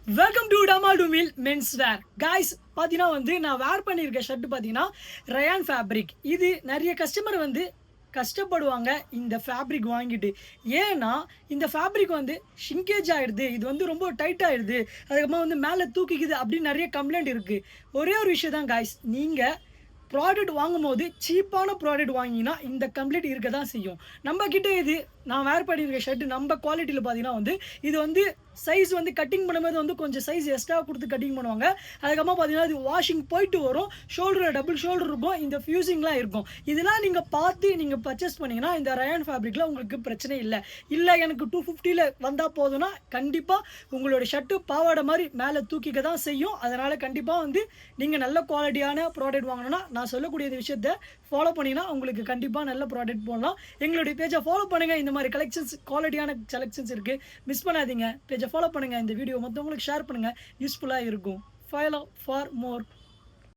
Welcome to டமாடுமில் men's wear guys. பார்த்தீங்கன்னா நான் வேர் பண்ணியிருக்க ஷர்ட் பார்த்தீங்கன்னா ரயான் ஃபேப்ரிக். இது நிறைய கஸ்டமர் கஷ்டப்படுவாங்க இந்த ஃபேப்ரிக் வாங்கிட்டு. ஏன்னா இந்த ஃபேப்ரிக் ஷிங்கேஜ் ஆகிடுது, இது ரொம்ப டைட் ஆகிடுது, அதுக்கப்புறமா மேலே தூக்கிக்குது அப்படின்னு நிறைய கம்ப்ளைண்ட் இருக்குது. ஒரே ஒரு விஷயம் தான் காய்ஸ், நீங்கள் ப்ராடக்ட் வாங்கும்போது சீப்பான ப்ராடக்ட் வாங்கினா இந்த கம்ப்ளீட் இருக்க தான் செய்யும். நம்மக்கிட்ட இது நான் வேர் பண்ணியிருக்க ஷர்ட்டு நம்ம குவாலிட்டியில் பார்த்தீங்கன்னா இது சைஸ் கட்டிங் பண்ணும்போது கொஞ்சம் சைஸ் எக்ஸ்ட்ரா கொடுத்து கட்டிங் பண்ணுவாங்க. அதுக்கப்புறமா பார்த்தீங்கன்னா இது வாஷிங் போயிட்டு வரும். ஷோல்டர் டபுள் ஷோல்டர் இருக்கும், இந்த ஃபியூசிங்லாம் இருக்கும். இதெல்லாம் நீங்கள் பார்த்து நீங்கள் பர்ச்சேஸ் பண்ணிங்கன்னா இந்த ரயான் ஃபேப்ரிக்கில் உங்களுக்கு பிரச்சனை இல்லை எனக்கு 250ல் வந்தால் போதும்னா கண்டிப்பாக உங்களோட ஷர்ட்டு பாவாடை மாதிரி மேலே தூக்கிக்க தான் செய்யும். அதனால் கண்டிப்பாக நீங்கள் நல்ல குவாலிட்டியான ப்ராடக்ட் வாங்கணும்னா நான் சொல்லக்கூடிய விஷயத்தை ஃபாலோ பண்ணிங்கன்னா உங்களுக்கு கண்டிப்பாக நல்ல ப்ராடக்ட் போடலாம். எங்களுடைய பேஜை ஃபாலோ பண்ணுங்கள். இந்த மாதிரி கலெக்ஷன்ஸ் குவாலிட்டியான செலெக்ஷன்ஸ் இருக்குது, மிஸ் பண்ணாதீங்க. பேஜை ஃபாலோ பண்ணுங்கள், இந்த வீடியோ மற்றவங்களுக்கு ஷேர் பண்ணுங்கள், யூஸ்ஃபுல்லாக இருக்கும். Follow for more.